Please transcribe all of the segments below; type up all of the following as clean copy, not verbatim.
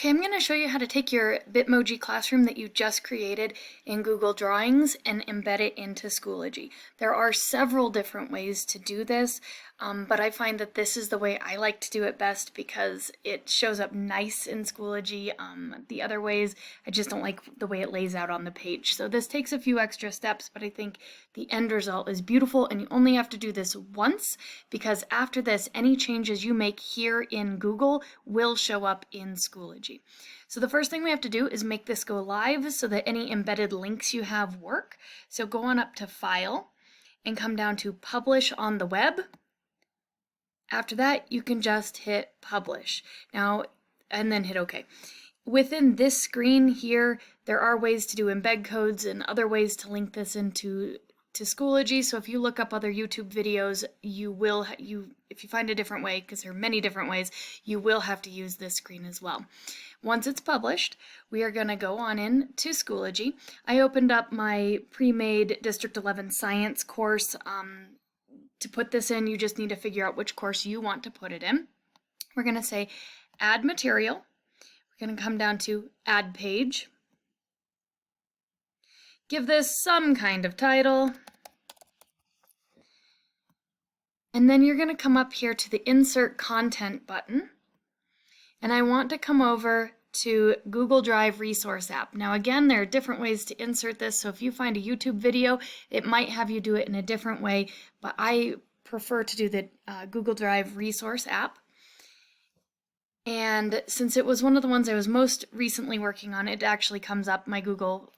Okay, I'm going to show you how to take your Bitmoji classroom that you just created in Google Drawings and embed it into Schoology. There are several different ways to do this, but I find that this is the way I like to do it best because it shows up nice in Schoology. The other ways, I just don't like the way it lays out on the page. So this takes a few extra steps, but I think the end result is beautiful, and you only have to do this once because after this, any changes you make here in Google will show up in Schoology. So the first thing we have to do is make this go live so that any embedded links you have work. So go on up to File and come down to Publish on the Web. After that, you can just hit Publish. Now, and then hit OK. Within this screen here, there are ways to do embed codes and other ways to link this into Schoology. So if you look up other YouTube videos, if you find a different way, because there are many different ways, you will have to use this screen as well. Once it's published, we are going to go on in to Schoology. I opened up my pre-made District 11 Science course. To put this in, you just need to figure out which course you want to put it in. We're going to say Add Material. We're going to come down to Add Page. Give this some kind of title. And then you're going to come up here to the Insert Content button. And I want to come over to Google Drive Resource App. Now again, there are different ways to insert this, so if you find a YouTube video, it might have you do it in a different way, but I prefer to do the Google Drive Resource App. And since it was one of the ones I was most recently working on, it actually comes up, my Google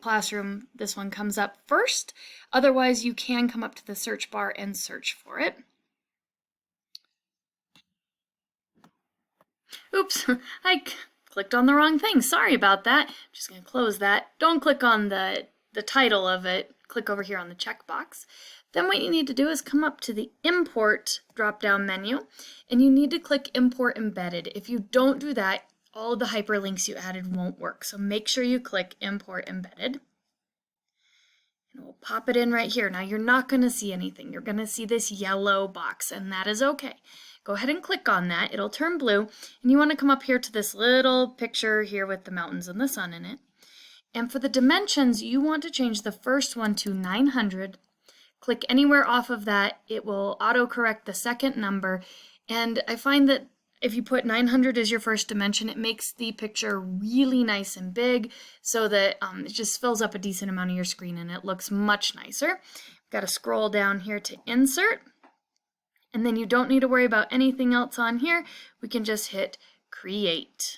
Classroom, this one comes up first. Otherwise, you can come up to the search bar and search for it. Oops, I clicked on the wrong thing. Sorry about that. I'm just going to close that. Don't click on the title of it. Click over here on the checkbox. Then what you need to do is come up to the Import drop-down menu, and you need to click Import Embedded. If you don't do that, all of the hyperlinks you added won't work. So make sure you click Import Embedded. And we'll pop it in right here. Now you're not going to see anything. You're going to see this yellow box, and that is okay. Go ahead and click on that. It'll turn blue, and you want to come up here to this little picture here with the mountains and the sun in it. And for the dimensions, you want to change the first one to 900. Click anywhere off of that. It will auto-correct the second number, and I find that if you put 900 as your first dimension, it makes the picture really nice and big so that it just fills up a decent amount of your screen and it looks much nicer. Got to scroll down here to Insert. And then you don't need to worry about anything else on here. We can just hit Create.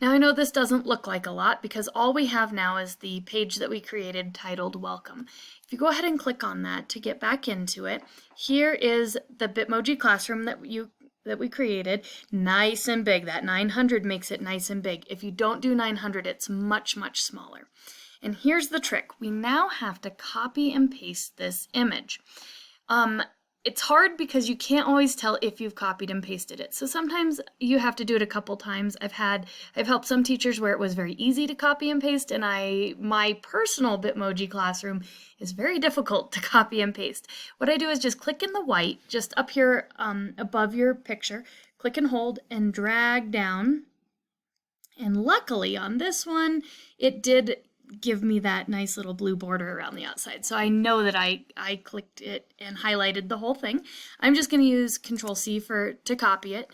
Now I know this doesn't look like a lot because all we have now is the page that we created titled Welcome. If you go ahead and click on that to get back into it, here is the Bitmoji classroom that we created, nice and big. That 900 makes it nice and big. If you don't do 900, it's much, much smaller. And here's the trick. We now have to copy and paste this image. It's hard because you can't always tell if you've copied and pasted it. So sometimes you have to do it a couple times. I've helped some teachers where it was very easy to copy and paste, and my personal Bitmoji classroom is very difficult to copy and paste. What I do is just click in the white, just up here above your picture, click and hold and drag down. And luckily on this one, it did give me that nice little blue border around the outside. So I know that I clicked it and highlighted the whole thing. I'm just going to use Control-C to copy it.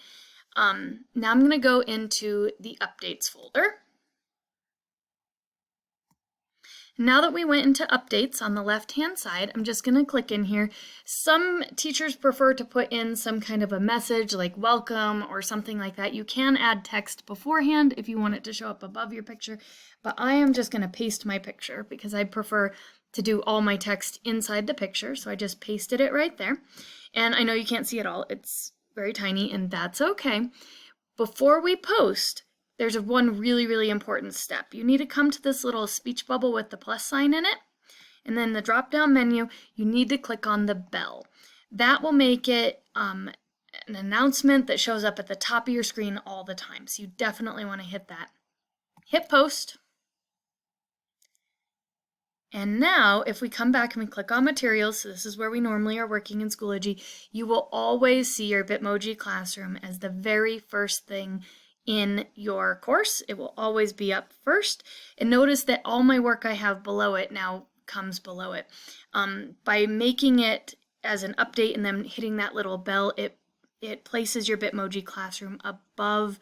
Now I'm going to go into the Updates folder. Now that we went into Updates on the left-hand side, I'm just going to click in here. Some teachers prefer to put in some kind of a message like welcome or something like that. You can add text beforehand if you want it to show up above your picture, but I am just going to paste my picture because I prefer to do all my text inside the picture, so I just pasted it right there. And I know you can't see it all. It's very tiny, and that's okay. Before we post, there's one really, really important step. You need to come to this little speech bubble with the plus sign in it, and then the drop-down menu, you need to click on the bell. That will make it an announcement that shows up at the top of your screen all the time, so you definitely want to hit that. Hit post, And now if we come back and we click on materials, so this is where we normally are working in Schoology, you will always see your Bitmoji classroom as the very first thing in your course. It will always be up first. And notice that all my work I have below it now comes below it. By making it as an update and then hitting that little bell, it places your Bitmoji classroom above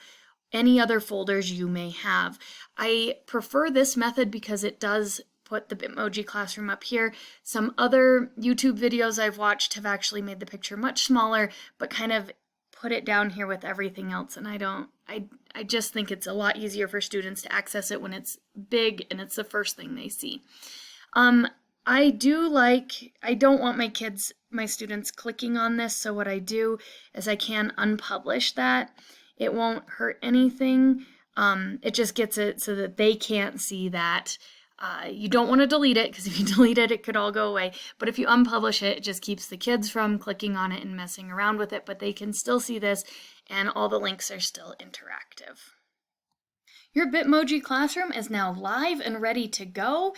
any other folders you may have. I prefer this method because it does put the Bitmoji classroom up here. Some other YouTube videos I've watched have actually made the picture much smaller, but kind of put it down here with everything else, and I just think it's a lot easier for students to access it when it's big and it's the first thing they see. I don't want my students clicking on this, so what I do is I can unpublish that. It won't hurt anything. It just gets it so that they can't see that. You don't want to delete it, because if you delete it, it could all go away. But if you unpublish it, it just keeps the kids from clicking on it and messing around with it, but they can still see this, and all the links are still interactive. Your Bitmoji classroom is now live and ready to go.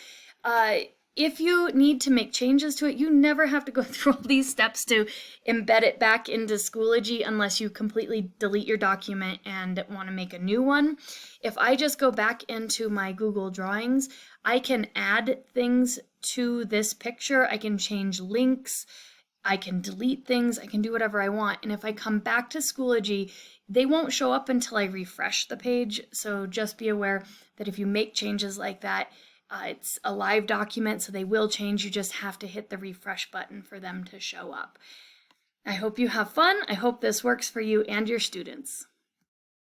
If you need to make changes to it, you never have to go through all these steps to embed it back into Schoology unless you completely delete your document and want to make a new one. If I just go back into my Google Drawings, I can add things to this picture. I can change links. I can delete things. I can do whatever I want. And if I come back to Schoology, they won't show up until I refresh the page. So just be aware that if you make changes like that, it's a live document, so they will change. You just have to hit the refresh button for them to show up. I hope you have fun. I hope this works for you and your students.